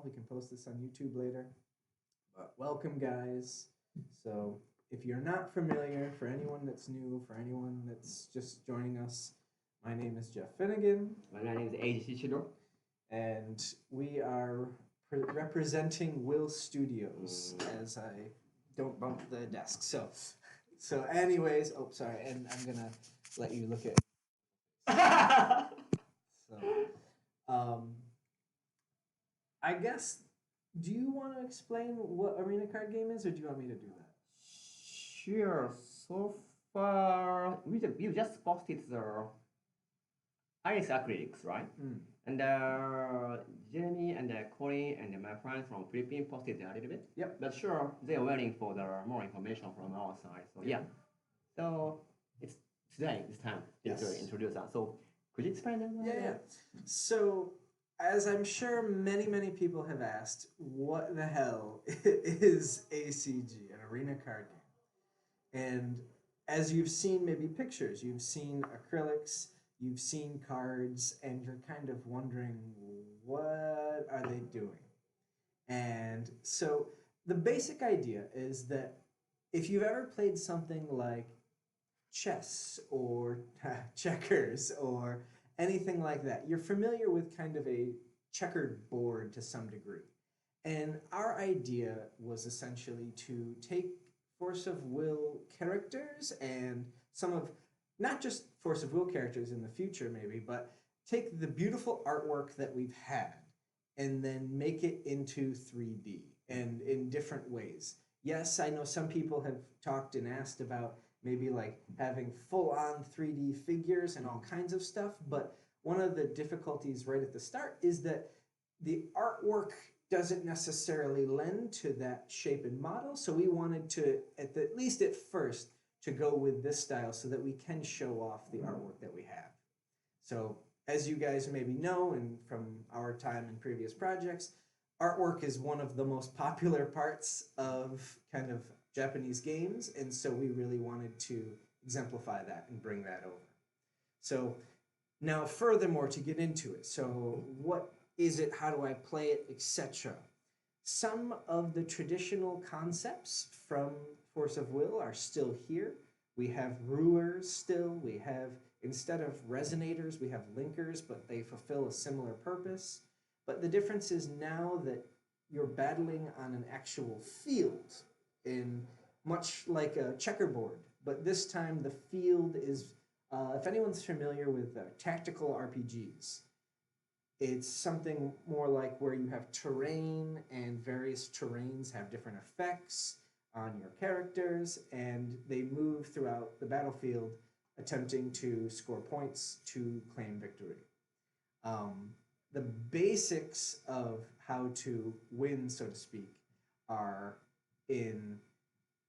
We can post this on YouTube later. But welcome, guys. So, if you're not familiar, for anyone that's new, for anyone that's just joining us, my name is Jeff Finnegan. My name is Eiji and we are representing Will Studios as I don't bump the desk. So anyways, oh sorry, and I'm gonna let you look at. So, um, I guess. Do you want to explain what arena card game is, or do you want me to do that? Sure. So far, you just posted the ice acrylics, right? Mm. And Jeremy and Corey and my friends from Philippines posted a little bit. Yep. But sure, they are waiting for the more information from our side. So yeah. So it's today, this time, yes. to introduce us. So could you explain that? Yeah. So, as I'm sure many people have asked, what the hell is ACG, an arena card game? And as you've seen maybe pictures, you've seen acrylics, you've seen cards, and you're kind of wondering, what are they doing? And so the basic idea is that if you've ever played something like chess or checkers or anything like that, you're familiar with kind of a checkered board to some degree. And our idea was essentially to take Force of Will characters and some of, not just Force of Will characters in the future maybe, but take the beautiful artwork that we've had and then make it into 3D and in different ways. Yes, I know some people have talked and asked about maybe like having full-on 3D figures and all kinds of stuff, but one of the difficulties right at the start is that the artwork doesn't necessarily lend to that shape and model, so we wanted to, at least at first, to go with this style so that we can show off the artwork that we have. So, as you guys maybe know, and from our time in previous projects, artwork is one of the most popular parts of kind of Japanese games, and so we really wanted to exemplify that and bring that over. So now furthermore, to get into it, so what is it, how do I play it, etc. Some of the traditional concepts from Force of Will are still here. We have rulers still, we have, instead of resonators, we have linkers, but they fulfill a similar purpose. But the difference is now that you're battling on an actual field, in much like a checkerboard, but this time the field is, if anyone's familiar with tactical RPGs, it's something more like where you have terrain and various terrains have different effects on your characters and they move throughout the battlefield attempting to score points to claim victory. The basics of how to win, so to speak, are in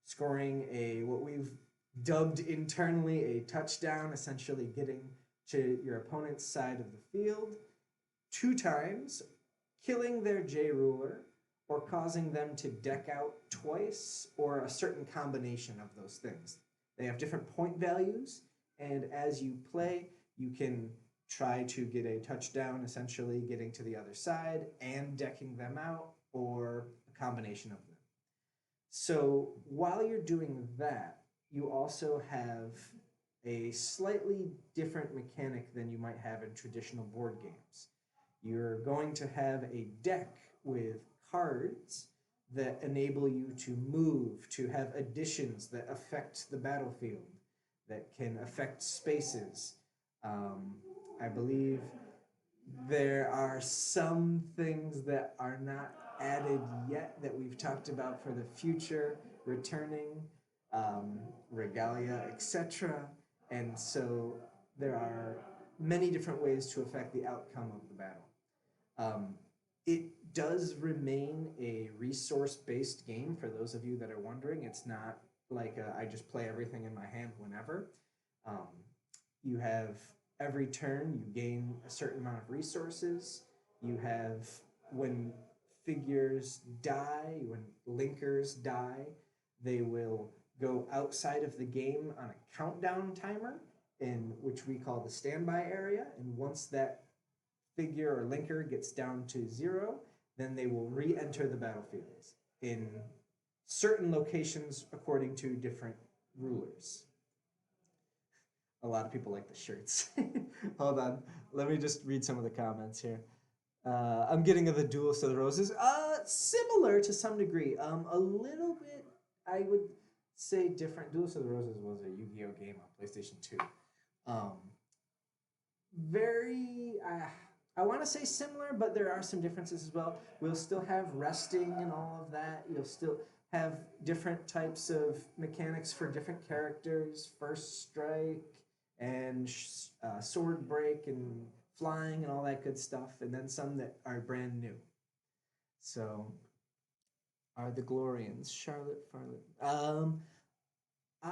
scoring what we've dubbed internally a touchdown, essentially getting to your opponent's side of the field 2 times, killing their J-ruler, or causing them to deck out twice, or a certain combination of those things. They have different point values, and as you play, you can try to get a touchdown, essentially getting to the other side and decking them out, or a combination of them. So while you're doing that, you also have a slightly different mechanic than you might have in traditional board games. You're going to have a deck with cards that enable you to move, to have additions that affect the battlefield, that can affect spaces. I believe there are some things that are not added yet that we've talked about for the future, returning, regalia, etc. And so there are many different ways to affect the outcome of the battle. It does remain a resource-based game for those of you that are wondering. It's not like I just play everything in my hand whenever. You have every turn, you gain a certain amount of resources. You have, when figures die, when linkers die, they will go outside of the game on a countdown timer, in which we call the standby area. And once that figure or linker gets down to 0, then they will re-enter the battlefields in certain locations according to different rulers. A lot of people like the shirts. Hold on. Let me just read some of the comments here. I'm getting the Duels of the Roses. Similar to some degree. A little bit, I would say different. Duels of the Roses was a Yu-Gi-Oh game on PlayStation 2. Very, I want to say similar, but there are some differences as well. We'll still have resting and all of that. You'll still have different types of mechanics for different characters. First strike and sword break and flying and all that good stuff. And then some that are brand new. So, are the Glorians Charlotte Farlett? I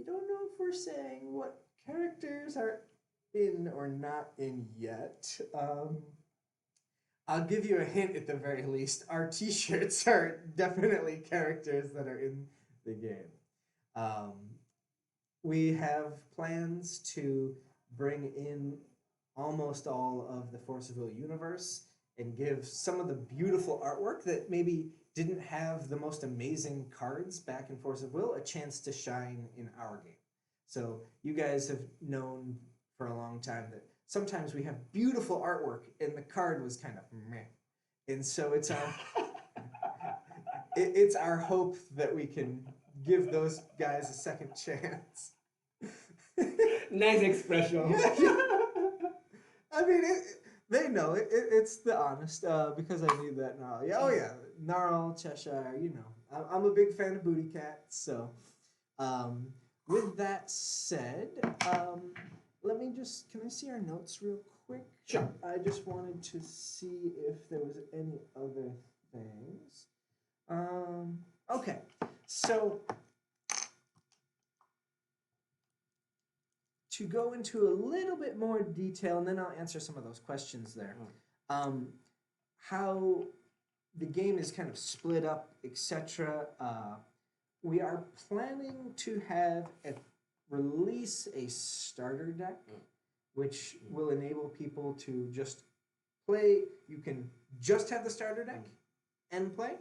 don't know if we're saying what characters are in or not in yet. I'll give you a hint at the very least. Our t-shirts are definitely characters that are in the game. We have plans to bring in almost all of the Forceville universe and give some of the beautiful artwork that maybe didn't have the most amazing cards back in Force of Will a chance to shine in our game. So you guys have known for a long time that sometimes we have beautiful artwork and the card was kind of meh. And so it's our it's our hope that we can give those guys a second chance. Nice expression. I mean, they know it's the honest because I need that now. Yeah, oh yeah, Gnarl, Cheshire. You know, I'm a big fan of Booty Cat. So, with that said, let me just, can I see our notes real quick? Sure. I just wanted to see if there was any other things. Okay, so to go into a little bit more detail, and then I'll answer some of those questions there. How the game is kind of split up, etc. We are planning to have release a starter deck, which will enable people to just play. You can just have the starter deck and play.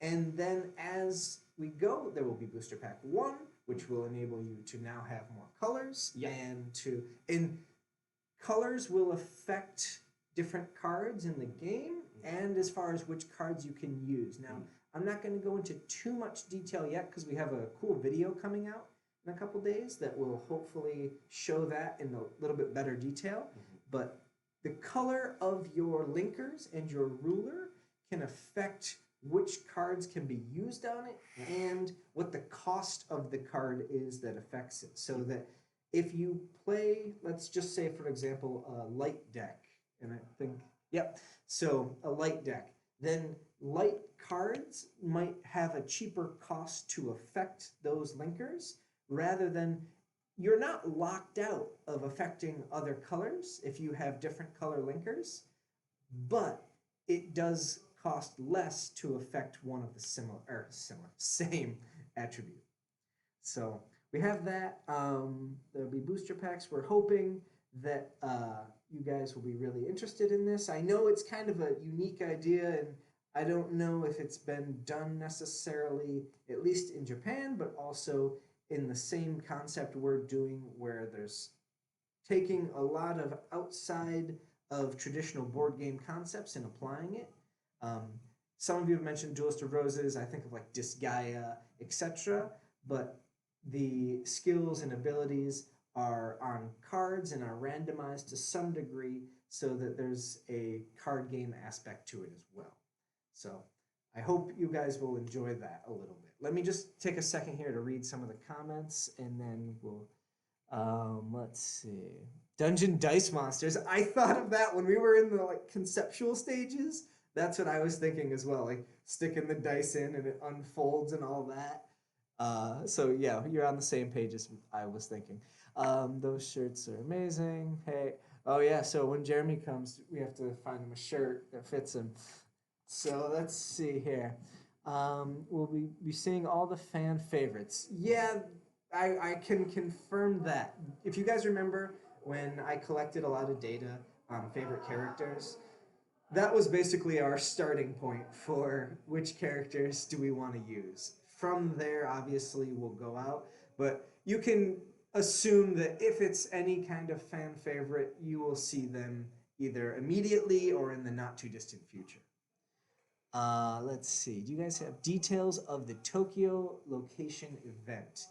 And then as we go, there will be Booster Pack 1, which will enable you to now have more colors. Yeah. And colors will affect different cards in the game and as far as which cards you can use. Now, I'm not going to go into too much detail yet because we have a cool video coming out in a couple days that will hopefully show that in a little bit better detail. But the color of your linkers and your ruler can affect which cards can be used on it and what the cost of the card is that affects it. So that if you play, let's just say, for example, a light deck, and I think, yep, so a light deck, then light cards might have a cheaper cost to affect those linkers rather than you're not locked out of affecting other colors if you have different color linkers, but it does cost less to affect one of the same attribute. So we have that. There'll be booster packs. We're hoping that you guys will be really interested in this. I know it's kind of a unique idea, and I don't know if it's been done necessarily, at least in Japan, but also in the same concept we're doing where there's taking a lot of outside of traditional board game concepts and applying it. Some of you have mentioned Duelist of Roses. I think of like Disgaea, etc. But the skills and abilities are on cards and are randomized to some degree so that there's a card game aspect to it as well. So I hope you guys will enjoy that a little bit. Let me just take a second here to read some of the comments and then we'll, let's see. Dungeon Dice Monsters. I thought of that when we were in the like conceptual stages. That's what I was thinking as well, like sticking the dice in and it unfolds and all that. So yeah, you're on the same page as I was thinking. Those shirts are amazing. Hey, oh yeah, so when Jeremy comes, we have to find him a shirt that fits him. So let's see here. We'll be seeing all the fan favorites. Yeah, I can confirm that. If you guys remember when I collected a lot of data on favorite characters, that was basically our starting point for which characters do we want to use. From there, obviously, we'll go out, but you can assume that if it's any kind of fan favorite, you will see them either immediately or in the not too distant future. Let's see. Do you guys have details of the Tokyo location event?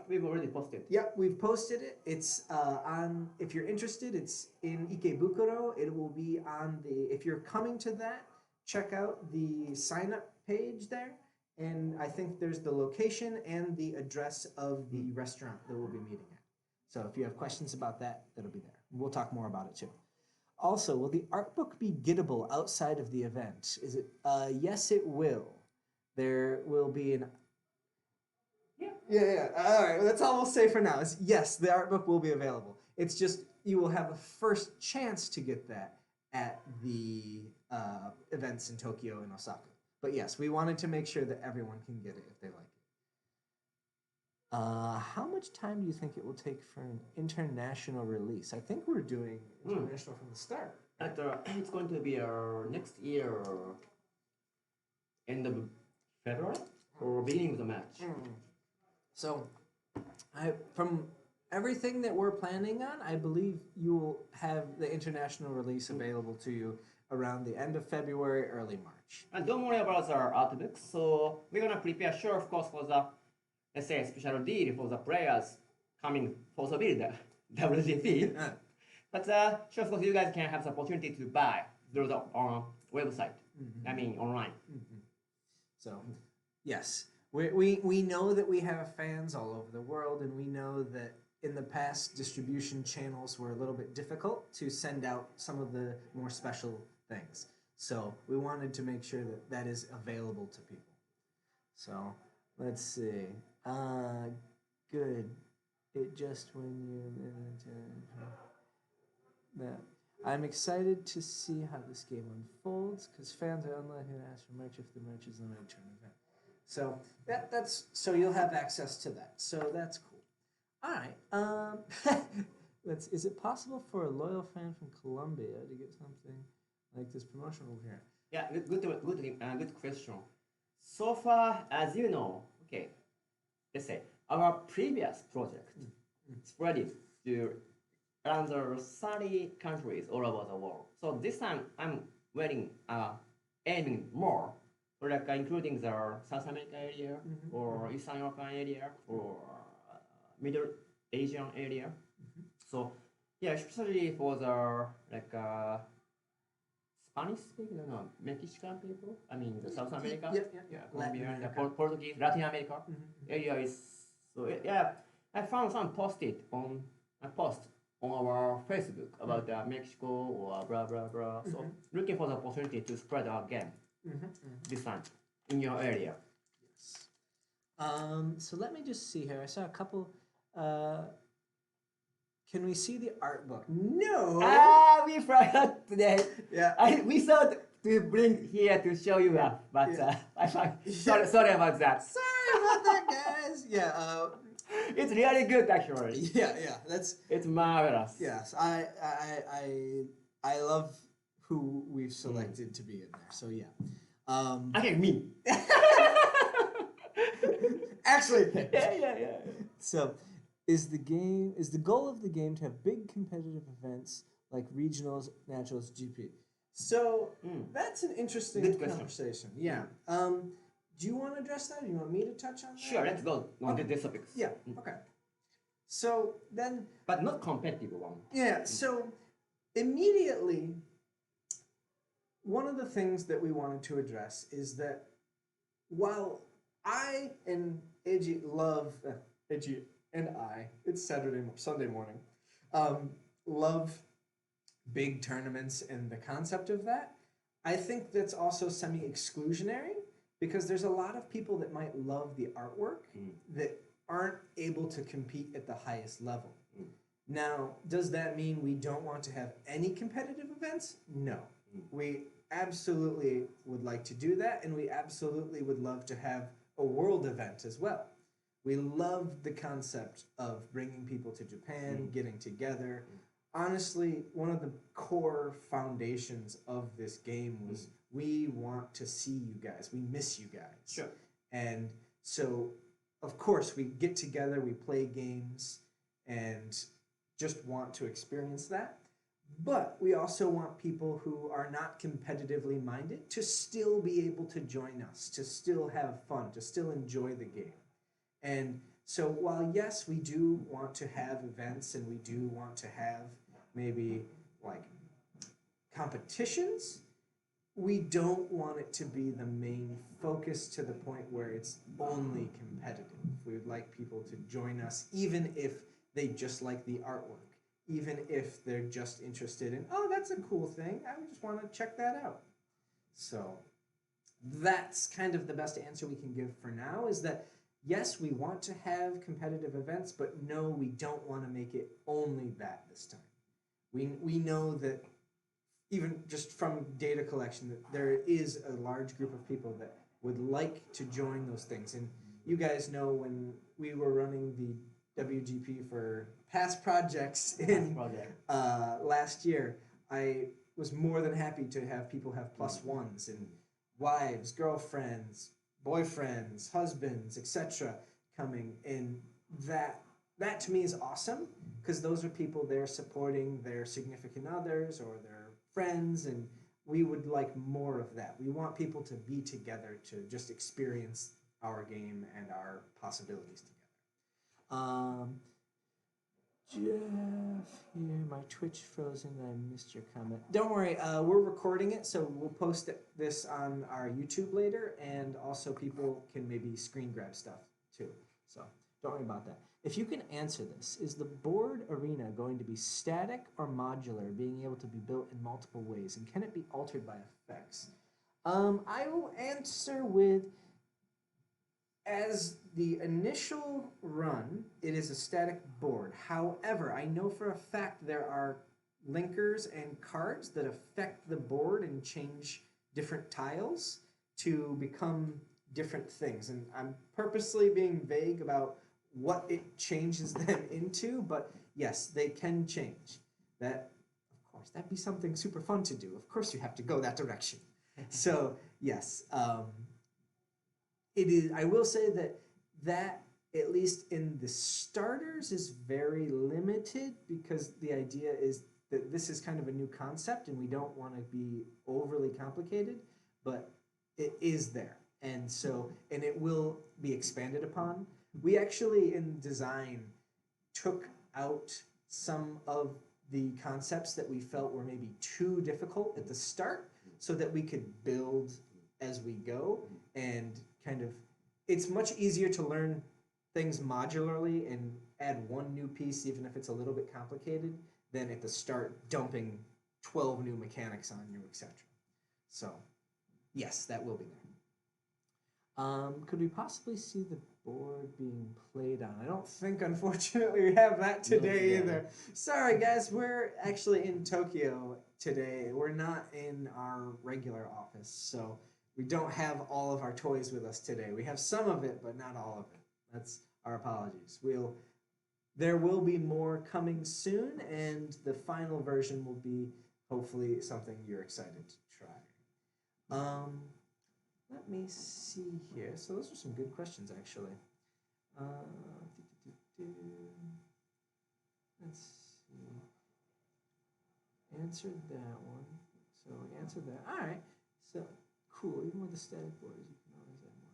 We've already posted. Yep, we've posted it. It's on. If you're interested, it's in Ikebukuro. It will be on the. If you're coming to that, check out the sign up page there, and I think there's the location and the address of the restaurant that we'll be meeting at. So if you have questions about that, that'll be there. We'll talk more about it too. Also, will the art book be gettable outside of the event? Is it? Yes, it will. There will be an. Yeah. All right, well, that's all we'll say for now. Is yes, the art book will be available. It's just you will have a first chance to get that at the events in Tokyo and Osaka. But yes, we wanted to make sure that everyone can get it if they like it. How much time do you think it will take for an international release? I think we're doing international from the start. It's going to be next year, end of February or beginning of the March. So, from everything that we're planning on, I believe you will have the international release available to you around the end of February, early March. And don't worry about our Artbook. So we're gonna prepare, sure, of course, for the, let's say, special deal for the players coming for the build WGP. But sure, of course, you guys can have the opportunity to buy through the website. I mean, online. So, yes. We know that we have fans all over the world, and we know that in the past, distribution channels were a little bit difficult to send out some of the more special things. So we wanted to make sure that that is available to people. So let's see. Good. It just when you... I'm excited to see how this game unfolds, because fans are unlikely to ask for merch if the merch is limited to an event. So that's so you'll have access to that. So that's cool. All right. Is it possible for a loyal fan from Colombia to get something like this promotional here? Yeah, good question. So far, as you know, okay, let's say our previous project spread it to around 30 countries all over the world. So this time I'm aiming more. Or like including the South America area, or Eastern European area, or Middle Asian area. So yeah, especially for the like Spanish speaking, Mexican people. I mean the South America, Colombia, Portuguese, Latin America area is so yeah. I found some post on our Facebook about Mexico or blah blah blah. So looking for the opportunity to spread our game. This time in your area. Yes. So let me just see here. I saw a couple. Can we see the art book? No. We forgot today. Yeah. We thought to bring here to show you that, but I sorry about that. Sorry about that, guys. Yeah. It's really good, actually. Yeah. It's marvelous. Yes. I love who we've selected to be in there. So yeah. Okay, me. Actually. Yeah. So, is the goal of the game to have big competitive events like regionals, naturals, GP? So that's an interesting conversation. Yeah. Do you want to address that? Or do you want me to touch on that? Sure. Let's go on to this topic. Yeah. Okay. So then. But not competitive one. Yeah. So immediately. One of the things that we wanted to address is that while I and Eiji it's Sunday morning, love big tournaments and the concept of that, I think that's also semi-exclusionary because there's a lot of people that might love the artwork that aren't able to compete at the highest level. Now, does that mean we don't want to have any competitive events? No. We absolutely would like to do that, and we absolutely would love to have a world event as well. We love the concept of bringing people to Japan, getting together, honestly, one of the core foundations of this game was we want to see you guys. We miss you guys. Sure. And so, of course, we get together, we play games, and just want to experience that. But we also want people who are not competitively minded to still be able to join us, to still have fun, to still enjoy the game. And so, while yes, we do want to have events and we do want to have maybe like competitions, we don't want it to be the main focus to the point where it's only competitive. We would like people to join us, even if they just like the artwork, even if they're just interested in, oh, that's a cool thing. I just want to check that out. So that's kind of the best answer we can give for now is that yes, we want to have competitive events, but no, we don't want to make it only that this time. We know that even just from data collection that there is a large group of people that would like to join those things. And you guys know when we were running the WGP for past projects in last year, I was more than happy to have people have plus ones and wives, girlfriends, boyfriends, husbands, etc. coming in. That to me is awesome because those are people they're supporting their significant others or their friends, and we would like more of that. We want people to be together to just experience our game and our possibilities together. Jeff, here, my Twitch frozen. I missed your comment. Don't worry, we're recording it, so we'll post this on our YouTube later, and also people can maybe screen grab stuff too. So don't worry about that. If you can answer this, is the board arena going to be static or modular, being able to be built in multiple ways, and can it be altered by effects? I will answer with, as the initial run, it is a static board. However, I know for a fact there are linkers and cards that affect the board and change different tiles to become different things. And I'm purposely being vague about what it changes them into, but yes, they can change. That, of course, that'd be something super fun to do. Of course, you have to go that direction. So yes, it is. I will say that at least in the starters is very limited because the idea is that this is kind of a new concept and we don't want to be overly complicated, but it is there, and it will be expanded upon. We actually in design took out some of the concepts that we felt were maybe too difficult at the start so that we could build as we go, and kind of it's much easier to learn things modularly and add one new piece even if it's a little bit complicated than at the start dumping 12 new mechanics on you, etc. So yes, that will be there. Could we possibly see the board being played on? I don't think, unfortunately, we have that today either. Sorry, guys. We're actually in Tokyo today. We're not in our regular office, so we don't have all of our toys with us today. We have some of it, but not all of it. That's our apologies. There will be more coming soon, and the final version will be hopefully something you're excited to try. Let me see here. So those are some good questions, actually. Let's see. Answered that one. So we answered that. All right. So cool. Even with the static borders, you can always add more.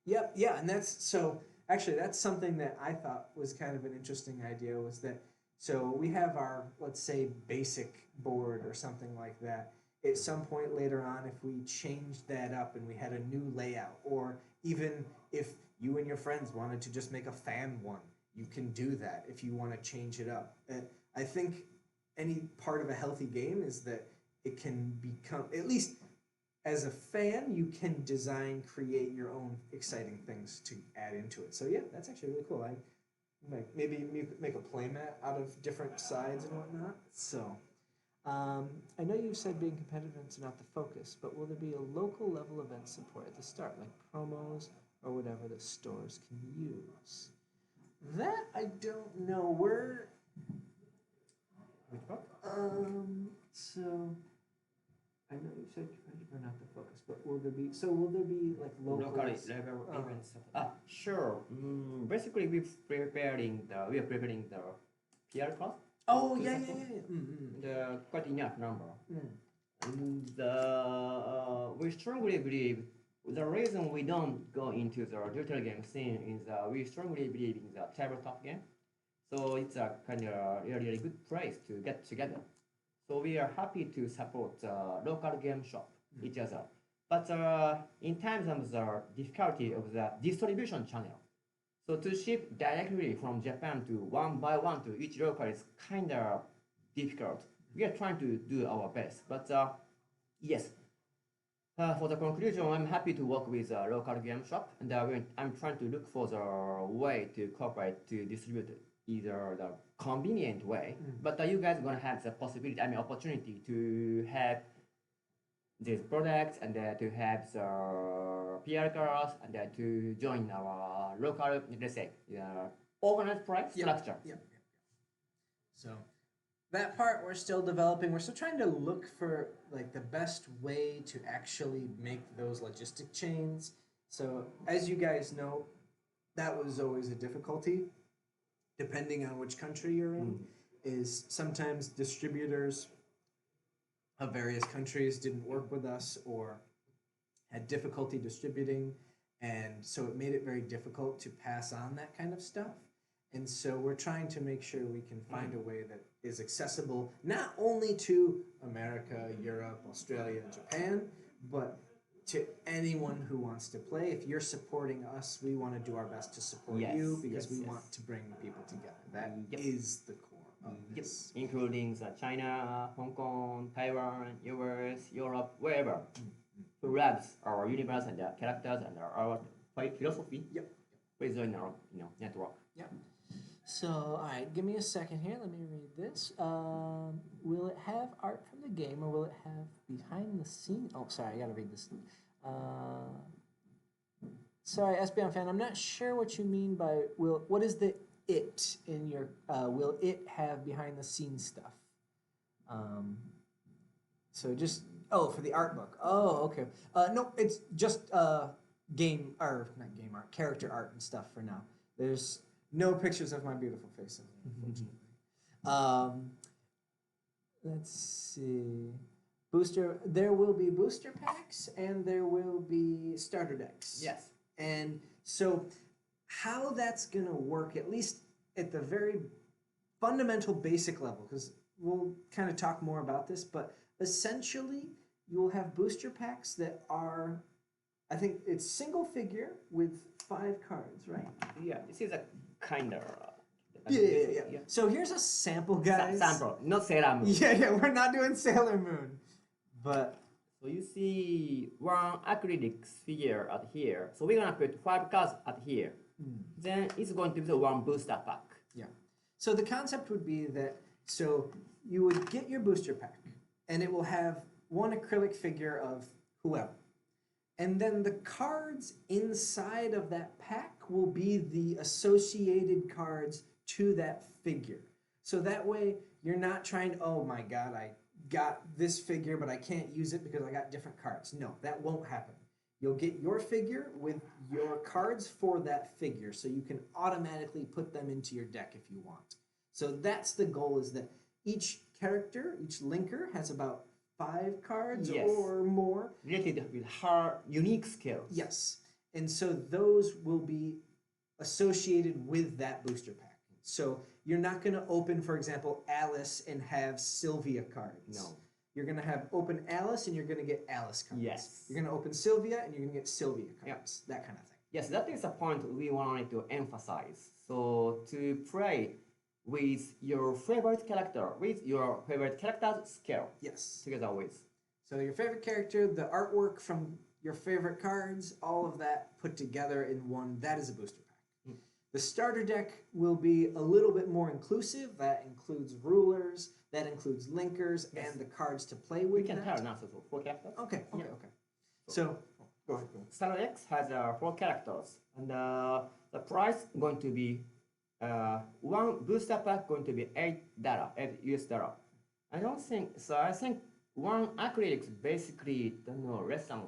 Yep. Yeah. And that's something that I thought was kind of an interesting idea was that, so we have our, let's say, basic board or something like that. At some point later on, if we changed that up and we had a new layout, or even if you and your friends wanted to just make a fan one, you can do that if you want to change it up. I think any part of a healthy game is that it can become, at least as a fan, you can design, create your own exciting things to add into it. So yeah, that's actually really cool. I might maybe make a playmat out of different sides and whatnot. So I know you've said being competitive is not the focus, but will there be a local level event support at the start, like promos or whatever the stores can use? That I don't know. Which part? So I know you said Japan not the focus, but will there be like Local locals? level events. Sure. Basically, we are preparing the PR class. Oh To yeah, support the quite enough number. And we strongly believe the reason we don't go into the digital game scene is we strongly believe in the tabletop game. So it's a kind of really good place to get together. So we are happy to support local game shop each other. But in terms of the difficulty of the distribution channel, so to ship directly from Japan to one by one to each local is kind of difficult. We are trying to do our best, but yes. For the conclusion, I'm happy to work with a local game shop, and I'm trying to look for the way to cooperate to distribute either the convenient way, but you guys are gonna have the possibility, opportunity to have these products and to have the PR cards and to join our local, let's say, organized price structure. Yep. So that part we're still developing. We're still trying to look for like the best way to actually make those logistic chains. So as you guys know, that was always a difficulty, depending on which country you're in, is sometimes distributors of various countries didn't work with us or had difficulty distributing, and so it made it very difficult to pass on that kind of stuff. And so we're trying to make sure we can find a way that is accessible not only to America, Europe, Australia, and Japan, but to anyone who wants to play. If you're supporting us, we want to do our best to support you because we want to bring people together. That is the core of this. Including China, Hong Kong, Taiwan, US, Europe, wherever. Who loves our universe and the characters and our philosophy. Please join our network. So, all right, give me a second here. Let me read this. Will it have art from the game, or will it have behind the scenes? Oh, sorry, I gotta read this. Sorry, SBM fan, I'm not sure what you mean by will. What is the it in your? Will it have behind the scenes stuff? So just for the art book. Oh, okay. No, it's just game or not game art, character art and stuff for now. There's no pictures of my beautiful face, unfortunately. Let's see. There will be booster packs and there will be starter decks. Yes. And so how that's going to work, at least at the very fundamental basic level, because we'll kind of talk more about this, but essentially you'll have booster packs that are, I think it's single figure with 5 cards, right? Yeah, this is a kind of... Yeah. So here's a sample, guys. Sample, not Sailor Moon. Yeah, we're not doing Sailor Moon. But... So you see one acrylic figure at here. So we're gonna put 5 cards at here. Then it's going to be the one booster pack. Yeah. So the concept would be that, so you would get your booster pack, and it will have one acrylic figure of whoever. And then the cards inside of that pack will be the associated cards to that figure. So that way you're not trying to, oh my God, I got this figure, but I can't use it because I got different cards. No, that won't happen. You'll get your figure with your cards for that figure, so you can automatically put them into your deck if you want. So that's the goal, is that each character, each linker has about 5 cards or more. Related with her unique skills. Yes. And so those will be associated with that booster pack. So you're not going to open, for example, Alice and have Sylvia cards. No. You're going to have open Alice and you're going to get Alice cards. Yes. You're going to open Sylvia and you're going to get Sylvia cards. That kind of thing. Yes, that is a point we wanted to emphasize. So to play with your favorite character, with your favorite character's skill. Yes. Together with. So your favorite character, the artwork from your favorite cards, all of that put together in one, that is a booster pack. The starter deck will be a little bit more inclusive. That includes rulers, that includes linkers, and the cards to play with. We can tell now, so 4 characters. Okay. So, go ahead. Starter X has 4 characters, and the price going to be one booster pack going to be $8, $8 US. I don't think so. I think one acrylic basically don't know less than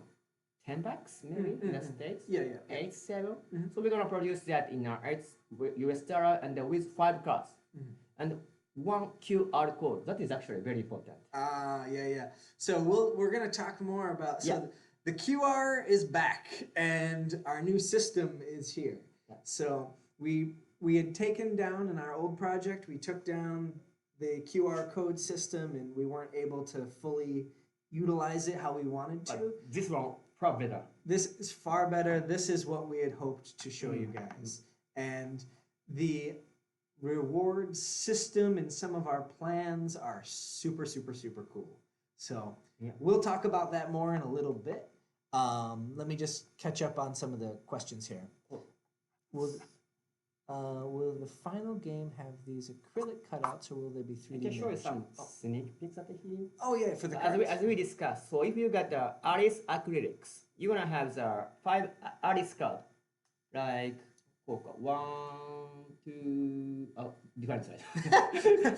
$10 maybe in the States. Yeah, yeah. 8, 7. So we're gonna produce that in $8 and with 5 cards and one QR code. That is actually very important. Yeah. So we're gonna talk more about the QR is back and our new system is here. Yeah. So we had taken down in our old project, we took down the QR code system and we weren't able to fully utilize it how we wanted to. But this one probably better. This is far better. This is what we had hoped to show you guys. And the reward system and some of our plans are super, super, super cool. So we'll talk about that more in a little bit. Let me just catch up on some of the questions here. Will the final game have these acrylic cutouts, or will they be 3D? I can show you some sneak peeks at here. Oh yeah, for the as we discussed. So if you got the artist acrylics, you're gonna have the 5 artist cards, like 1, 2. Oh, different side.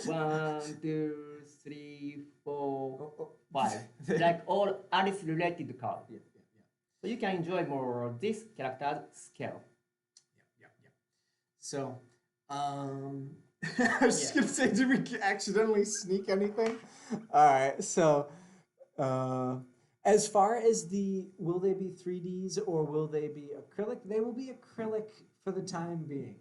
1, 2, 3, 4, 5. Like all artist related cards. Yeah. So you can enjoy more of this character's scale. So, I was just gonna say, did we accidentally sneak anything? All right. So, as far as will they be 3Ds or will they be acrylic? They will be acrylic for the time being.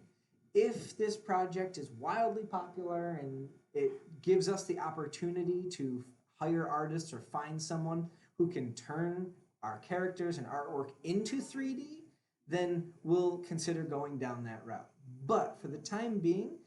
If this project is wildly popular and it gives us the opportunity to hire artists or find someone who can turn our characters and artwork into 3D, then we'll consider going down that route. But for the time being,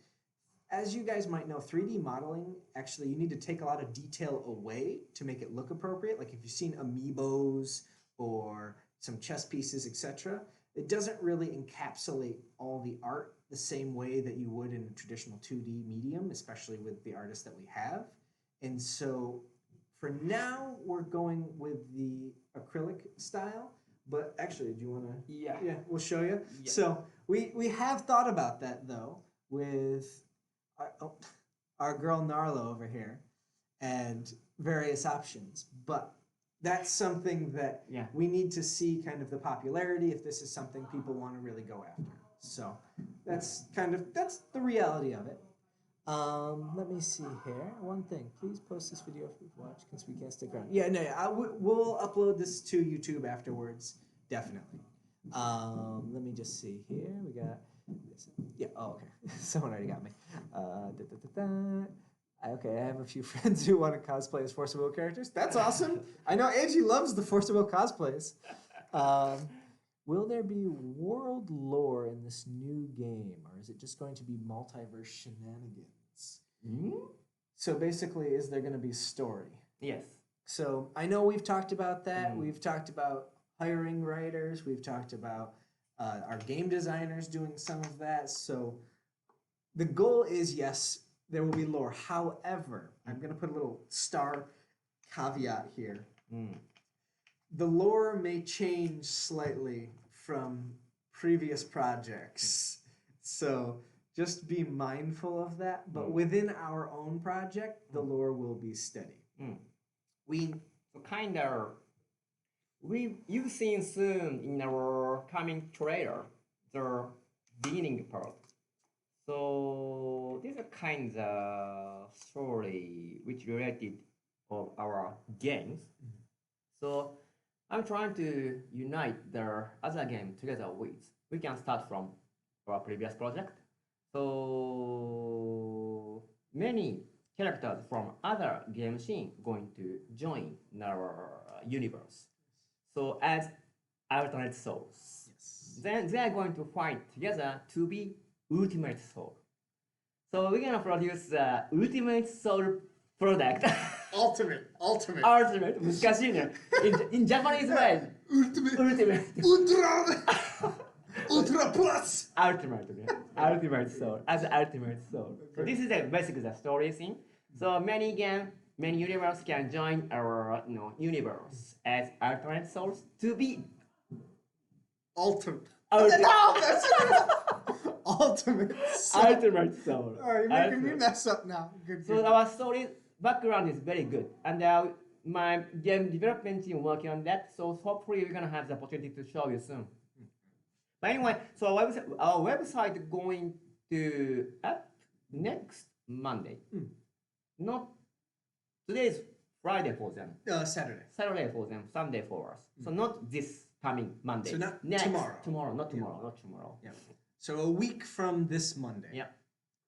as you guys might know, 3D modeling, actually, you need to take a lot of detail away to make it look appropriate. Like if you've seen amiibos or some chess pieces, etc., it doesn't really encapsulate all the art the same way that you would in a traditional 2D medium, especially with the artists that we have. And so for now, we're going with the acrylic style. But actually, do you want to? Yeah, we'll show you. Yeah. So we have thought about that though with our girl Narlo over here and various options. But that's something that we need to see kind of the popularity if this is something people want to really go after. So that's the reality of it. Let me see here. One thing, please post this video if you've watched because we can't stick around. We'll upload this to YouTube afterwards, definitely. Let me just see here. We got this. Yeah. Oh, okay. Someone already got me. Okay, I have a few friends who want to cosplay as Force of Will characters. That's awesome. I know Eiji loves the Force of Will cosplays. Will there be world lore in this new game, or is it just going to be multiverse shenanigans? So basically, is there going to be story? Yes. So I know we've talked about that. We've talked about hiring writers. We've talked about our game designers doing some of that. So the goal is, yes, there will be lore. However, I'm going to put a little star caveat here. The lore may change slightly from previous projects. So just be mindful of that. But within our own project, the lore will be steady. You've seen soon in our coming trailer the beginning part. So this is a kind of story which related of our games. So I'm trying to unite the other game together with. We can start from our previous project. So many characters from other game scene going to join our universe. So as alternate souls. Yes. Then they are going to fight together to be ultimate soul. So we're gonna produce the ultimate soul product. Ultimate. Ultimate. 難しいね。in Japanese way. Ultimate. Ultra plus. Ultimate soul. As ultimate soul. So this is basically the story scene. So many universe can join our universe as alternate souls to be ultimate. Ultimate soul. Oh, you're making me mess up now. Good. So our story background is very good, and my game development team working on that. So hopefully we're gonna have the opportunity to show you soon. But anyway, so our website going to up next Monday. Not today is Friday for them. Saturday. Saturday for them, Sunday for us. So not this coming Monday. So not next, tomorrow. Tomorrow, not tomorrow, not tomorrow. Yeah. So a week from this Monday. Yeah.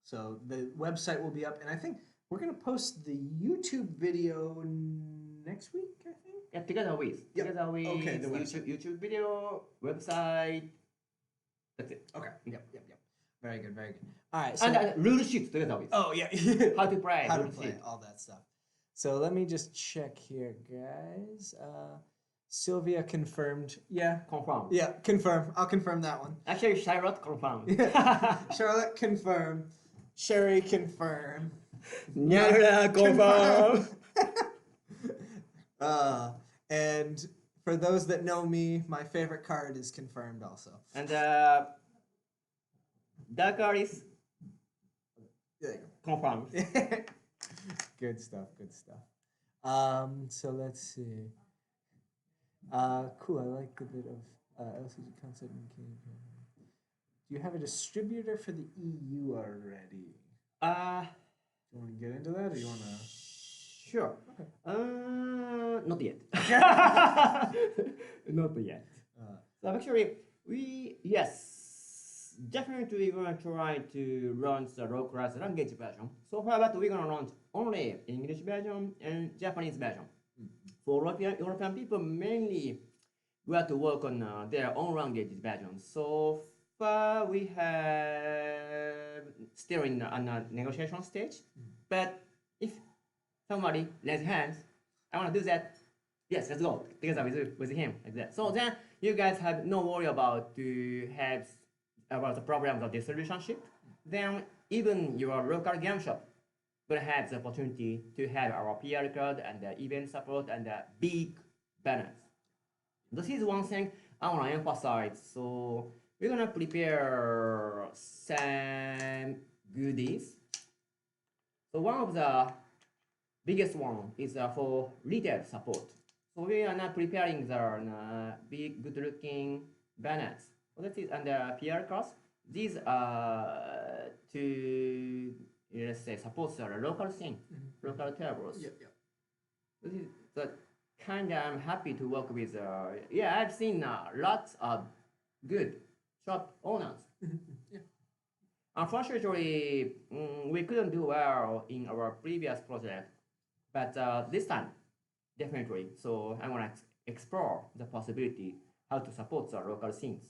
So the website will be up, and I think we're gonna post the YouTube video next week. I think. Yeah, together with Okay, the YouTube video, website. That's it. Okay. Yep. Very good. Very good. All right. So, And rule sheet together with. oh yeah. How to play. How to rule play sheet. all that stuff. So let me just check here, guys. Sylvia confirmed. Yeah. Confirm. Yeah. Confirm. I'll confirm that one. Actually, Charlotte confirmed. Charlotte confirmed. Sherry confirmed. Nyara confirmed. And for those that know me, my favorite card is confirmed also. And Dakar is There you confirmed. go. Good stuff. So let's see. Cool. I like the bit of LCG concept and do you have a distributor for the EU already? Do you want to get into that, or you want to? Sure. Okay. Not yet. Not yet. So actually, definitely we're gonna try to launch the localized language version. So far, but we're gonna launch only English version and Japanese version. For European people, mainly we have to work on their own language version. So far, we have still in a negotiation stage. But if somebody raise hands, I want to do that. Yes, let's go together with him like that. So then you guys have no worry about the problems of distributionship. Then even your local game shop will have the opportunity to have our PR card and the event support and the big banners. This is one thing I want to emphasize. So we're gonna prepare some goodies. So one of the biggest one is for retail support. So we are now preparing the big, good-looking banners. So that is under PR cards. These are to let's say support the local scene, local tables. Yeah. This is the kind I'm happy to work with. I've seen lots of good shop owners. Yeah. Unfortunately, we couldn't do well in our previous project, but this time, definitely. So I want to explore the possibility how to support the local scenes.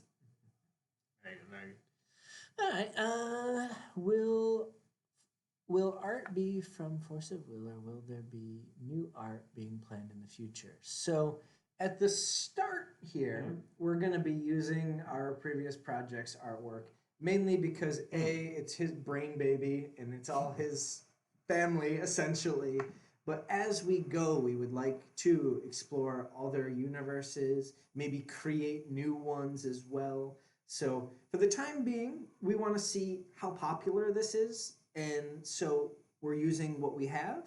Very good. All right. Will art be from Force of Will, or will there be new art being planned in the future? So at the start here, we're going to be using our previous project's artwork, mainly because it's his brain baby and it's all his family essentially. But as we go, we would like to explore other universes, maybe create new ones as well. So for the time being, we want to see how popular this is. And so we're using what we have.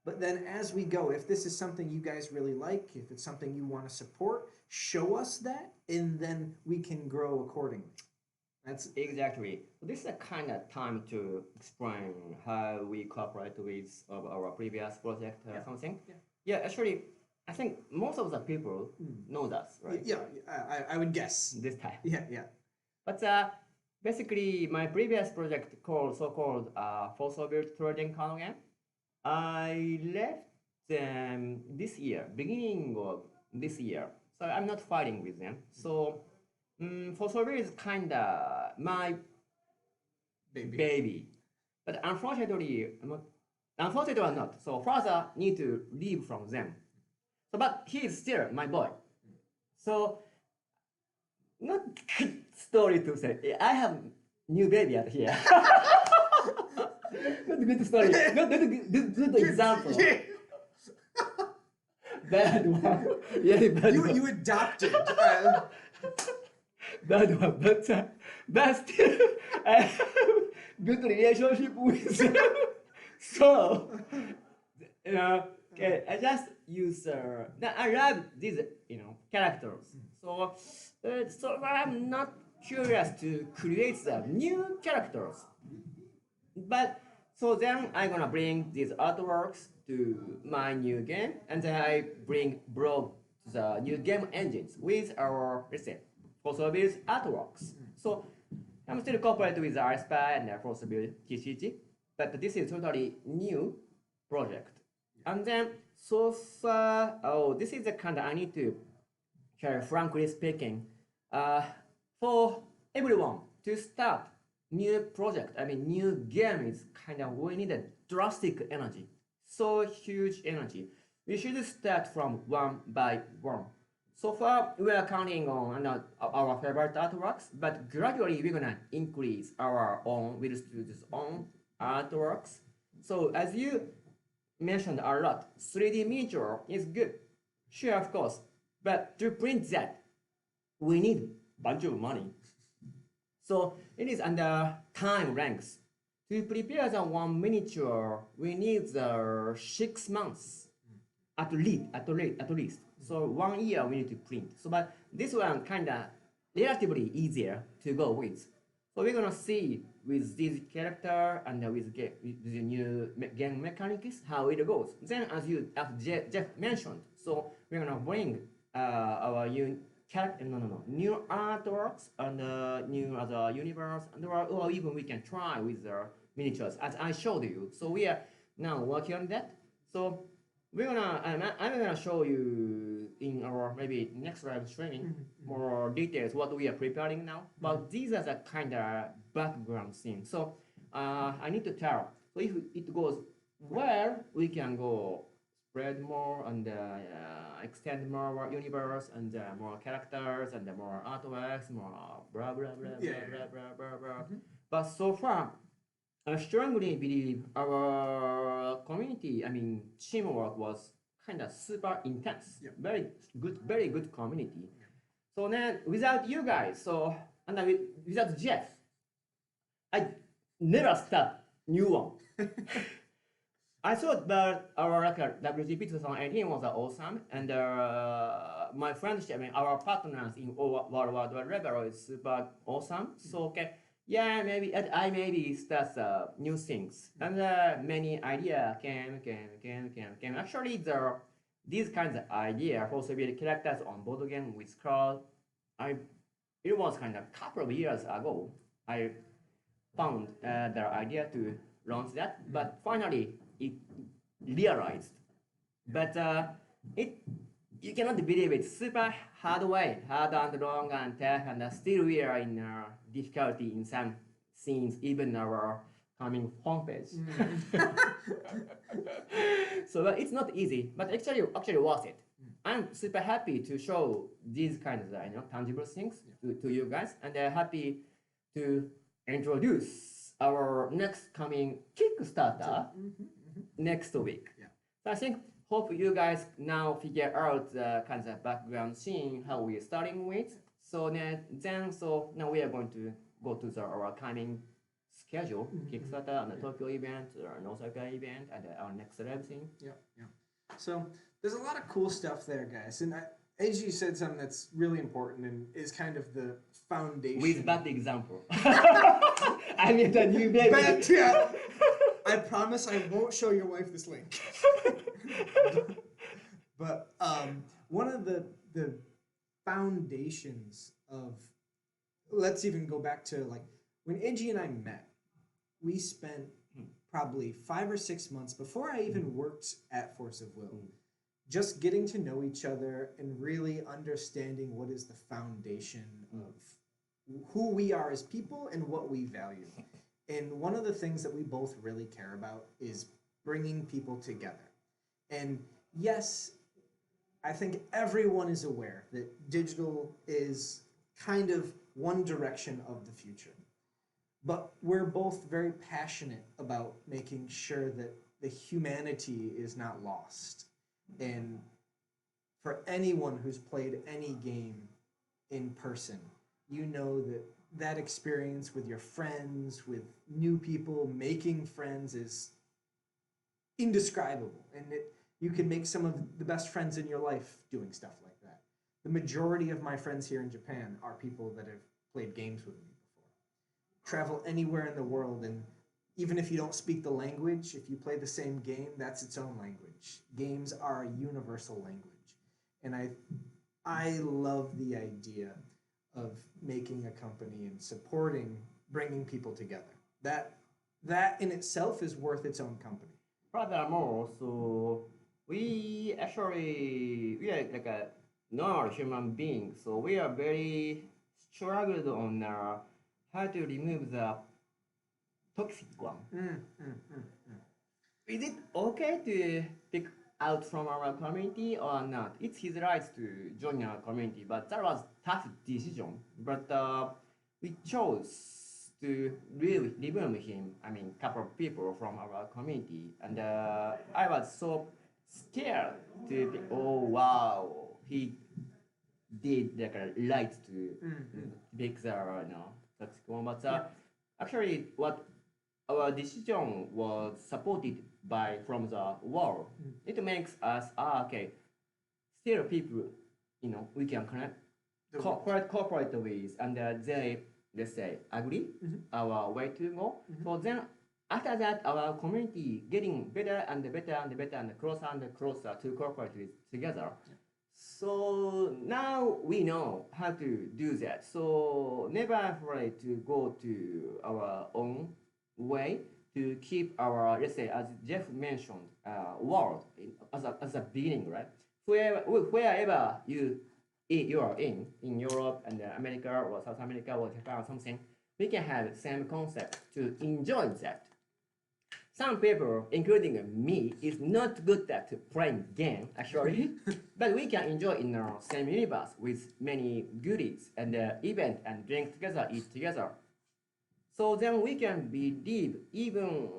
But then as we go, if this is something you guys really like, if it's something you want to support, show us that, and then we can grow accordingly. That's exactly. This is a kind of time to explain how we cooperate with our previous project or something. Yeah, actually, I think most of the people know that, right? Yeah, I would guess. This time. Yeah. But basically, my previous project so-called Force of Will Trading Card Game, I left them this year, beginning of this year. So I'm not fighting with them. So Force of Will is kind of my baby. But unfortunately not. So father need to leave from them. So, but he is still my boy. So, not good story to say. I have new baby out here. Not good story. Not good example. Bad one. Yeah, bad one. You adopted. Bad one. But still, I have good relationship with them. So, Okay, I just use. I love these, characters. So I'm not curious to create the new characters. But so then I'm gonna bring these artworks to my new game, and then I brought the new game engines with our, let's say, also with artworks. So I'm still cooperating with RSpy and also build TCG, but this is totally new project. And then so far, this is the kind of I need to share, frankly speaking, uh, for everyone to start new project, I mean new game is kind of we need a drastic energy, so huge energy. We should start from one by one. So far, we are counting on our favorite artworks, but gradually we're gonna increase our own with students' own artworks. So as you mentioned a lot, 3D miniature is good, sure of course, but to print that, we need bunch of money. So it is under time ranks. To prepare the one miniature, we need the 6 months at least. So 1 year we need to print. So but this one kinda relatively easier to go with. So we're gonna see with this character and with the new game mechanics how it goes. Then as Jeff mentioned, so we're gonna bring our new artworks and new other universe, and or even we can try with the miniatures as I showed you. So we are now working on that. So I'm gonna show you in our maybe next live streaming more details what we are preparing now. But these are the kind of background things. So I need to tell. So if it goes well, we can go spread more and extend more universe and more characters and more artworks, more blah blah blah blah blah blah blah blah. But so far, I strongly believe our community, I mean, teamwork was kind of super intense. Very good community. So then, without you guys, without Jeff, I never start new one. I thought that our WGP 2018 was awesome, and my friendship, I mean, our partners in World level is super awesome. So okay, yeah, maybe I maybe start new things, and many idea came. Actually, these kinds of idea for Soviet characters on board game with Carl, it was kind of a couple of years ago. I found the idea to launch that, but finally it realized. But it you cannot believe it. Super hard way, hard and long and tough, and still we are in difficulty in some scenes, even our coming homepage. So it's not easy, but actually worth it. I'm super happy to show these kinds of tangible things to you guys, and happy to introduce our next coming Kickstarter next week. So I think hope you guys now figure out the kinds of background scene how we're starting with. So now we are going to go to our coming schedule, Kickstarter and the Tokyo event, Osaka event, and our next live thing. So there's a lot of cool stuff there, guys. And Eiji said something that's really important and is kind of the foundation. With that example. I need a new baby. I promise I won't show your wife this link. But one of the foundations of, let's even go back to like when Eiji and I met, we spent probably 5 or 6 months before I even worked at Force of Will, just getting to know each other and really understanding what is the foundation of who we are as people and what we value. And one of the things that we both really care about is bringing people together. And yes, I think everyone is aware that digital is kind of one direction of the future. But we're both very passionate about making sure that the humanity is not lost. And for anyone who's played any game in person, you know that that experience with your friends, with new people, making friends is indescribable, and you can make some of the best friends in your life doing stuff like that. The majority of my friends here in Japan are people that have played games with me before. Travel anywhere in the world, and even if you don't speak the language, if you play the same game, that's its own language. Games are a universal language, and I love the idea of making a company and supporting bringing people together. That in itself is worth its own company. Furthermore, so we actually we are like a normal human being, so we are very struggled on how to remove the toxic one. Is it okay to pick out from our community or not? It's his right to join our community, but that was tough decision. But we chose to really remove him. I mean, couple of people from our community, and I was so scared to be, oh wow, he did like a right to pick the toxic one. But actually, what our decision was supported by from the world. It makes us okay. Still, people, we can connect, cooperate with, and they let's say agree our way to go. So then after that, our community getting better and better and better and closer to cooperate with together. So now we know how to do that. So never afraid to go to our own way to keep our, let's say, as Jeff mentioned, world as a beginning, right? Wherever you are in Europe and America or South America or Japan or something, we can have the same concept to enjoy that. Some people, including me, is not good at playing game actually, but we can enjoy in our same universe with many goodies and event and drink together, eat together. So then we can believe even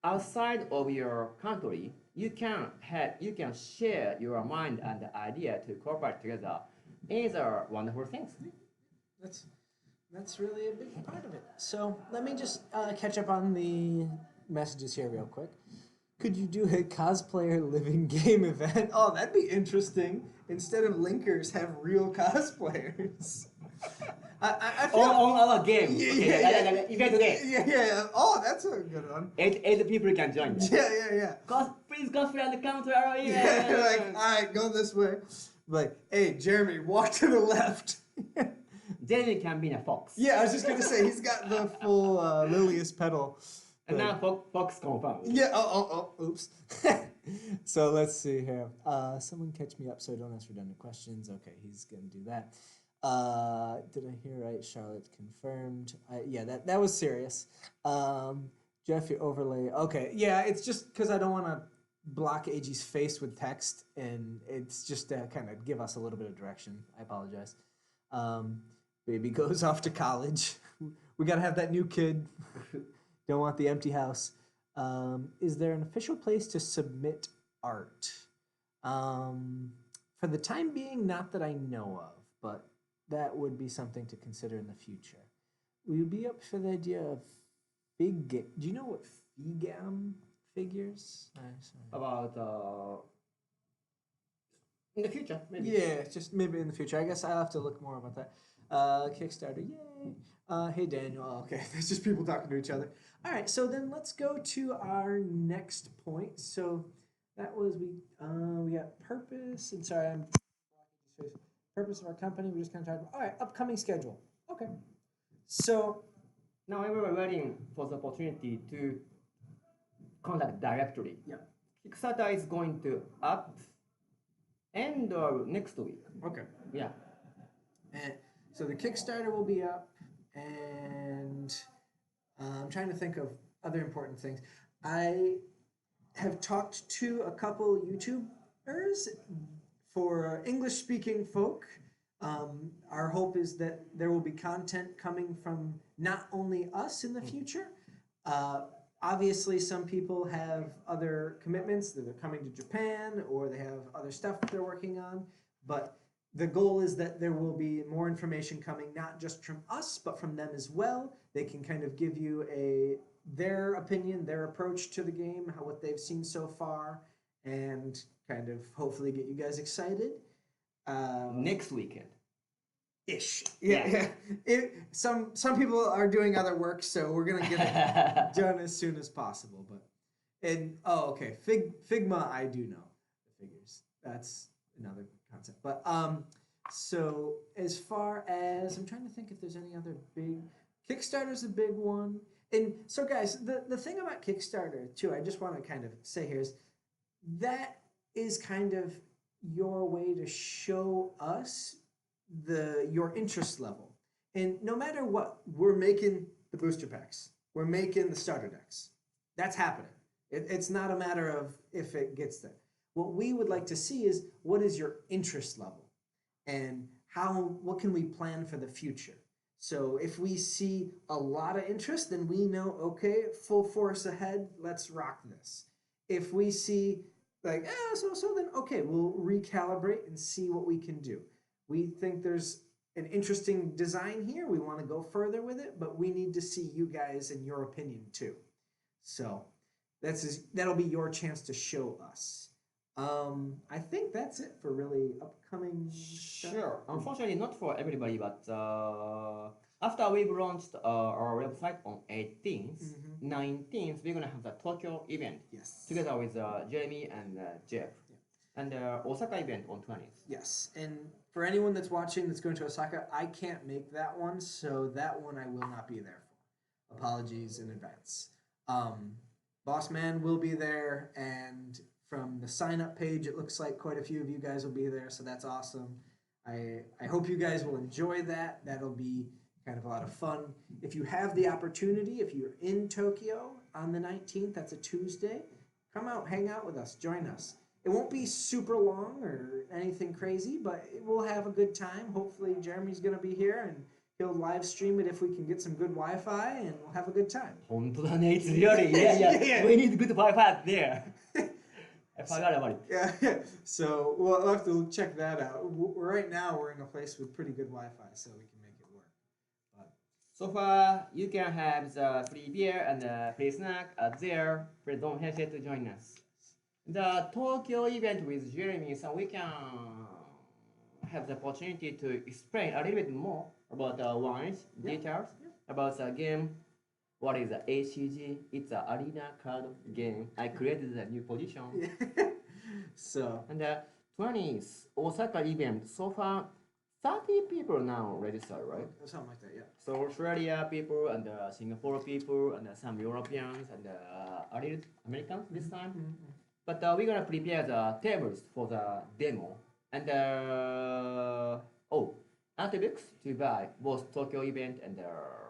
outside of your country, you can share your mind and idea to cooperate together. These are wonderful things. That's really a big part of it. So let me just catch up on the messages here real quick. Could you do a cosplayer living game event? Oh, that'd be interesting. Instead of linkers, have real cosplayers. I feel On our game. Yeah. Event game. Yeah. Oh, that's a good one. Eight people can join. Yeah. Please cosplay and come to our event. Yeah, like, all right, go this way. Like, hey, Jeremy, walk to the left. Jeremy can be a fox. Yeah, I was just gonna say he's got the full Lilius petal. And now fox confirmed. Yeah. Oops. So let's see here. Someone catch me up so I don't ask redundant questions. Okay, he's gonna do that. Did I hear right? Charlotte confirmed. Yeah, that was serious. Jeff, your overlay. Okay, yeah, it's just because I don't want to block Eiji's face with text, and it's just to kind of give us a little bit of direction. I apologize. Baby goes off to college. We got to have that new kid. Don't want the empty house. Is there an official place to submit art? For the time being, not that I know of, but that would be something to consider in the future. Will you be up for the idea of fig? Do you know what figam figures? About in the future, maybe. Yeah, just maybe in the future. I guess I'll have to look more about that. Kickstarter, yay! Hey Daniel. Oh, okay, there's just people talking to each other. All right, so then let's go to our next point. So that was we got purpose, and sorry, I'm purpose of our company. We just kind of talked about. All right, upcoming schedule. Okay, so Now we were waiting for the opportunity to contact directly. Yeah. Kickstarter is going to up end or next week. Okay. Yeah. And so the Kickstarter will be up, and I'm trying to think of other important things. I have talked to a couple YouTubers for English-speaking folk. Our hope is that there will be content coming from not only us in the future. Obviously, some people have other commitments that they're coming to Japan, or they have other stuff that they're working on. But the goal is that there will be more information coming, not just from us, but from them as well. They can kind of give you their opinion, their approach to the game, what they've seen so far, and kind of hopefully get you guys excited. Next weekend. Ish. Yeah. Some people are doing other work, so we're gonna get it done as soon as possible. Okay, Figma, I do know the figures. That's another concept. But so as far as I'm trying to think if there's any other big Kickstarter's a big one. And so guys, the thing about Kickstarter too, I just want to kind of say here is that is kind of your way to show us your interest level. And no matter what, we're making the booster packs. We're making the starter decks. That's happening. It's not a matter of if it gets there. What we would like to see is what is your interest level and what can we plan for the future. So if we see a lot of interest, then we know, okay, full force ahead, let's rock this. If we see like, then okay, we'll recalibrate and see what we can do. We think there's an interesting design here. We want to go further with it, but we need to see you guys and your opinion too. So that'll be your chance to show us. I think that's it for really upcoming stuff. Sure. Unfortunately, not for everybody, but after we've launched our website on 18th, 19th, we're gonna have the Tokyo event. Yes. Together with Jeremy and Jeff, and Osaka event on 20th. Yes, and for anyone that's watching that's going to Osaka, I can't make that one, so that one I will not be there for. Apologies in advance. Boss Man will be there, and from the sign-up page, it looks like quite a few of you guys will be there, so that's awesome. I hope you guys will enjoy that. That'll be kind of a lot of fun. If you have the opportunity, if you're in Tokyo on the 19th, that's a Tuesday, come out, hang out with us, join us. It won't be super long or anything crazy, but we'll have a good time. Hopefully Jeremy's going to be here and he'll live stream it if we can get some good Wi-Fi, and we'll have a good time. 本当だね、it's really, yeah. We need good Wi-Fi there. I forgot about it. Yeah. So we'll have to check that out. Right now we're in a place with pretty good Wi-Fi, so we can make it work. But So far, you can have the free beer and the free snack there. Please don't hesitate to join us. The Tokyo event with Jeremy, so we can have the opportunity to explain a little bit more about the wines, details, about the game. What is the ACG? It's an arena card game. I created a new position. So And the 20th Osaka event, so far 30 people now registered, right? something like that, yeah. So Australia people and Singapore people and some Europeans and a little Americans this time. But we're gonna prepare the tables for the demo and Artbooks to buy both Tokyo event and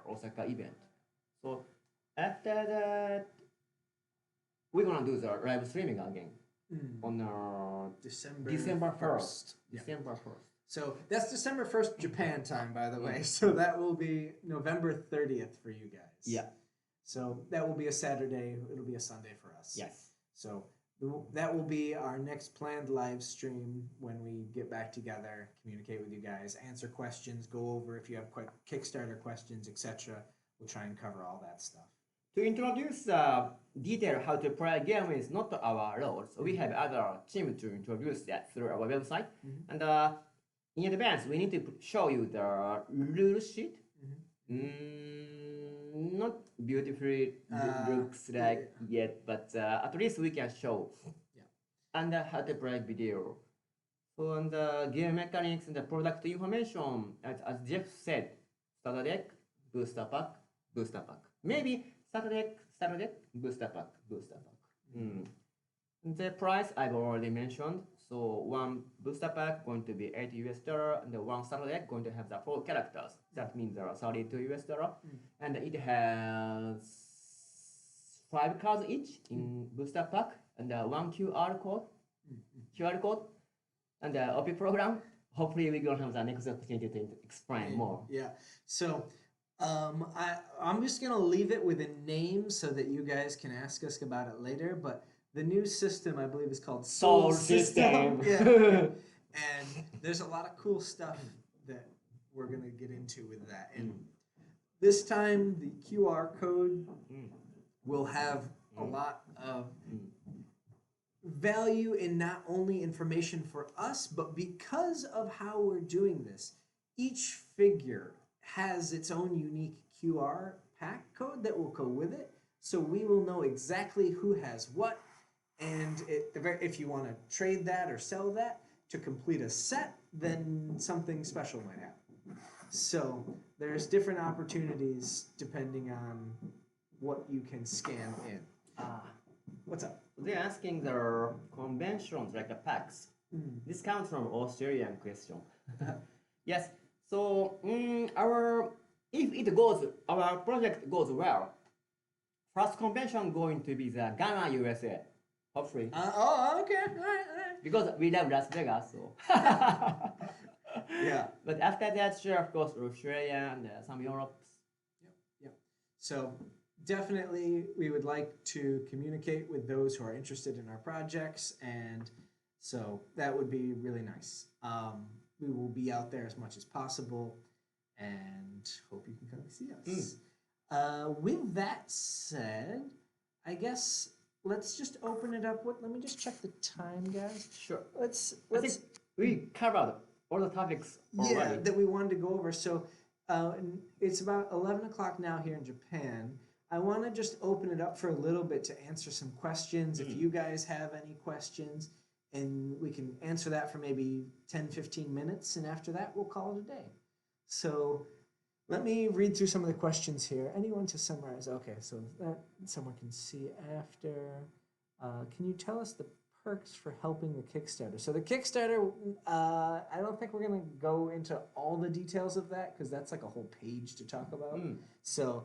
Osaka event. So after that, we're gonna do the live streaming again on December 1st. December 1st. So that's December 1st Japan time, by the way. So that will be November 30th for you guys. Yeah. So that will be a Saturday. It'll be a Sunday for us. Yes. So that will be our next planned live stream when we get back together, communicate with you guys, answer questions, go over if you have Kickstarter questions, etc. We'll try and cover all that stuff. To introduce the detail how to play a game is not our role. So we have other team to introduce that through our website. And in advance, we need to show you the rule sheet. Not beautifully looks like yet, but at least we can show. And how to play video. So and the game mechanics and the product information, as Jeff said, starter deck, booster pack, booster pack. Maybe starter deck, booster pack, booster pack. The price I've already mentioned. So one booster pack going to be $80 and the one starter deck going to have the 4 characters. That means there are $32. And it has 5 cards each in booster pack and one QR code. And the OP program. Hopefully we're gonna have the next opportunity to explain more. Yeah. So I'm just gonna leave it with a name so that you guys can ask us about it later. But the new system, I believe, is called Soul System. And there's a lot of cool stuff that we're gonna get into with that. And this time, the QR code will have a lot of Mm. value in not only information for us, but because of how we're doing this, each figure has its own unique QR pack code that will go with it. So we will know exactly who has what, and if you want to trade that or sell that to complete a set, then something special might happen. So there's different opportunities depending on what you can scan in. Ah, What's up? they're asking the conventions like the PAX. This comes from Australian question. Yes. So our project goes well. First convention going to be the Ghana, USA. Hopefully. Okay. All right. Because we love Las Vegas, so. Yeah. But after that, sure, of course, Australia and some Europe. Yep. So definitely we would like to communicate with those who are interested in our projects, and so that would be really nice. We will be out there as much as possible, and hope you can come see us. With that said, I guess let's just open it up. Let me just check the time, guys. Sure. Let's I think we covered all the topics already. yeah, that we wanted to go over. So it's about 11 o'clock now here in Japan. I want to just open it up for a little bit to answer some questions. If you guys have any questions, and we can answer that for maybe 10, 15 minutes, and after that, we'll call it a day. So let me read through some of the questions here. Anyone to summarize? Okay, so that someone can see after. Can you tell us the perks for helping the Kickstarter? So the Kickstarter, I don't think we're going to go into all the details of that because that's like a whole page to talk about. So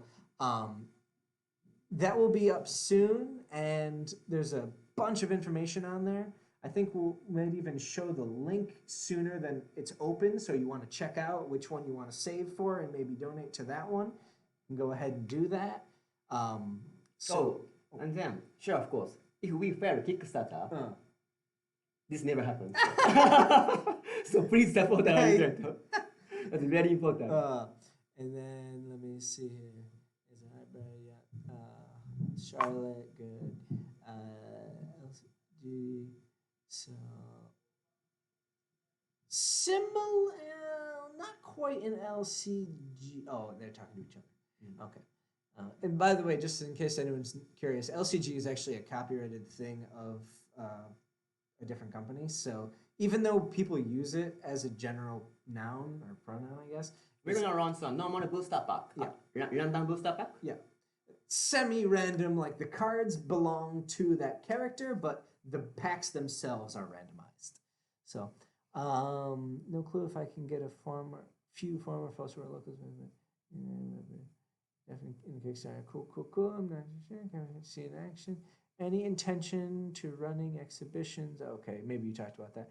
that will be up soon, and there's a bunch of information on there. I think we'll maybe even show the link sooner than it's open, so you want to check out which one you want to save for and maybe donate to that one. You can go ahead and do that. And then, sure, of course, if we fail Kickstarter, this never happens. So please support our event. That's very important. And then let me see here. Is it Hybrid? Yeah. Charlotte, good. LCG. So symbol, not quite an LCG. Oh, they're talking to each other. Okay. And by the way, just in case anyone's curious, LCG is actually a copyrighted thing of a different company. So even though people use it as a general noun or pronoun, I guess. We're gonna run some normal booster pack. Yeah. Random booster pack. Yeah. Semi-random, like the cards belong to that character, but the packs themselves are randomized. So, no clue if I can get few former folks who are locals. Definitely in the Kickstarter. Cool. I'm not sure. Can't see in action. Any intention to running exhibitions? Okay, maybe you talked about that.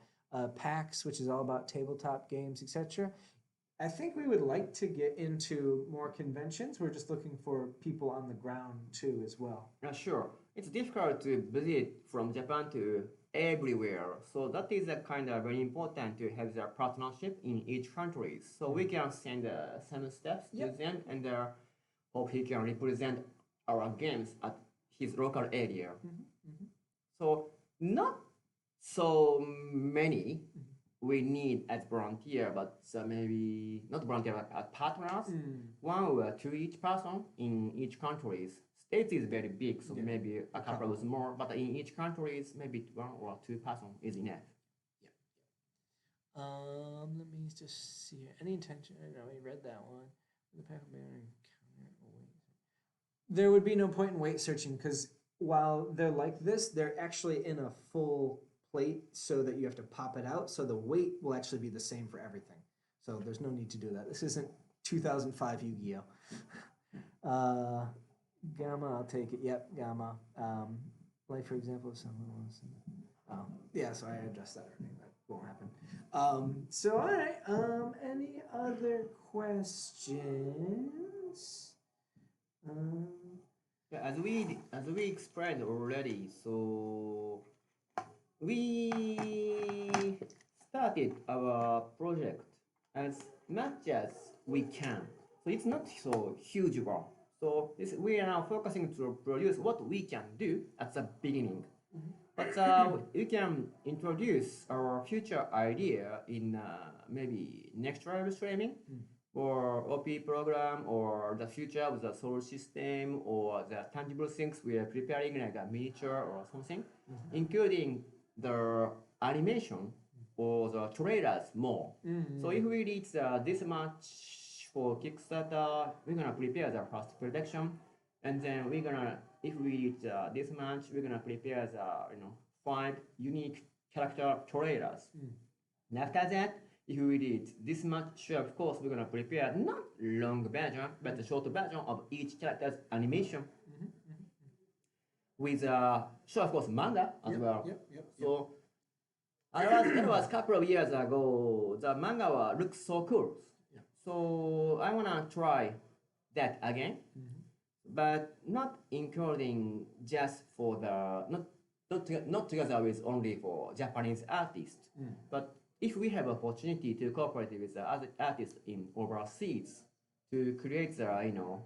PAX, which is all about tabletop games, etc. I think we would like to get into more conventions. We're just looking for people on the ground too, as well. Sure. It's difficult to visit from Japan to everywhere. So that is a kind of very important to have the partnership in each country. So we can send some steps to them and hope he can represent our games at his local area. So not so many we need as volunteer, but maybe not volunteer, but as partners. One or two each person in each countries. States is very big, so maybe a couple is more, but in each countries, maybe one or two person is enough. Let me just see here. Any intention? I know we read that one. There would be no point in weight searching because while they're like this, they're actually in a full plate so that you have to pop it out. So the weight will actually be the same for everything. So there's no need to do that. This isn't 2005 Yu-Gi-Oh. Gamma, I'll take it. Yep, Gamma. Like for example, if someone wants. Yeah. So I addressed that already. That won't happen. So all right. Any other questions? As we explained already, so we started our project as much as we can. So it's not so huge one. So we are now focusing to produce what we can do at the beginning. But we can introduce our future idea in maybe next live streaming or OP program or the future of the solar system or the tangible things we are preparing like a miniature or something, including the animation or the trailers more. So if we reach this much for Kickstarter, we're gonna prepare the first production, and then we're gonna, if we reach this much, we're gonna prepare the 5 unique character trailers. And after that, if we reach this much, of course, we're gonna prepare not long version, but a short version of each character's animation with sure, of course, manga as well. So that was a couple of years ago. The manga looks so cool. So I wanna try that again, but not including just for the not together with only for Japanese artists, but if we have opportunity to cooperate with the other artists in overseas to create the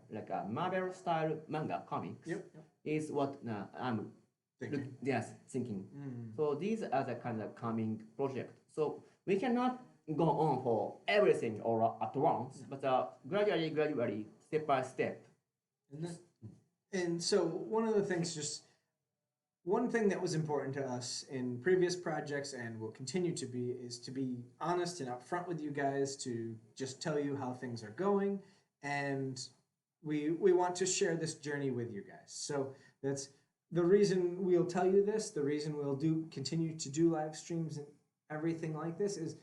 like a Marvel style manga comics is what I'm thinking. So these are the kind of coming project. So we cannot go on for everything all at once, but gradually, step by step. And so one of the things, one thing that was important to us in previous projects and will continue to be is to be honest and upfront with you guys, to just tell you how things are going, and we want to share this journey with you guys. So that's the reason we'll tell you this, the reason we'll continue to do live streams and everything like this is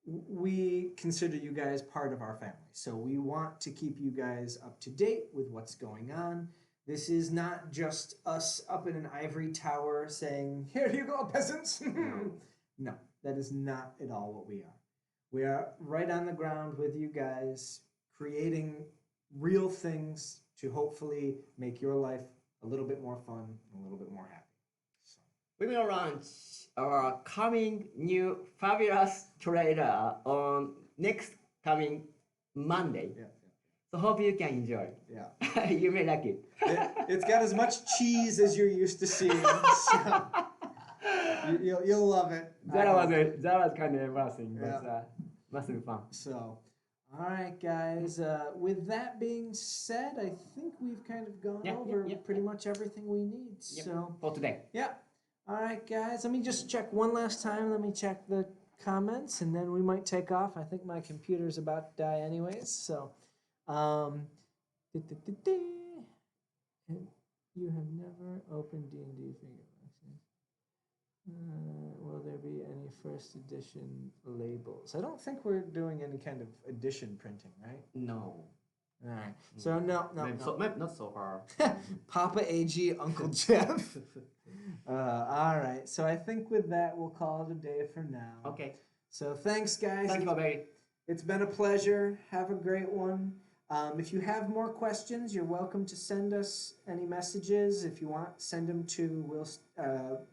we consider you guys part of our family. So we want to keep you guys up to date with what's going on. This is not just us up in an ivory tower saying, "Here you go, peasants." No, that is not at all what we are. We are right on the ground with you guys, creating real things to hopefully make your life a little bit more fun, and a little bit more happy. So. We will launch our coming new fabulous trailer on next coming Monday. So hope you can enjoy. You may like it. It's got as much cheese as you're used to seeing. So you'll love it. That was kind of embarrassing, but must be fun. So, all right, guys. With that being said, I think we've kind of gone over pretty much everything we need. So for today. Yeah. All right, guys. Let me just check one last time. Let me check the comments, and then we might take off. I think my computer's about to die anyways. So. You have never opened D&D figure boxes. Will there be any first edition labels? I don't think we're doing any kind of edition printing, right? No. All right. So no. Maybe not so far. Papa Eiji, Uncle Jeff. All right. So I think with that we'll call it a day for now. Okay. So thanks, guys. Thank you, Bobby. It's been a pleasure. Have a great one. If you have more questions, you're welcome to send us any messages. If you want, send them to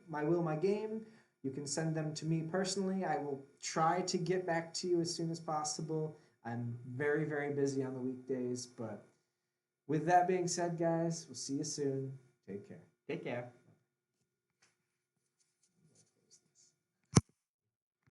my game. You can send them to me personally. I will try to get back to you as soon as possible. I'm very, very busy on the weekdays. But with that being said, guys, we'll see you soon. Take care. Take care.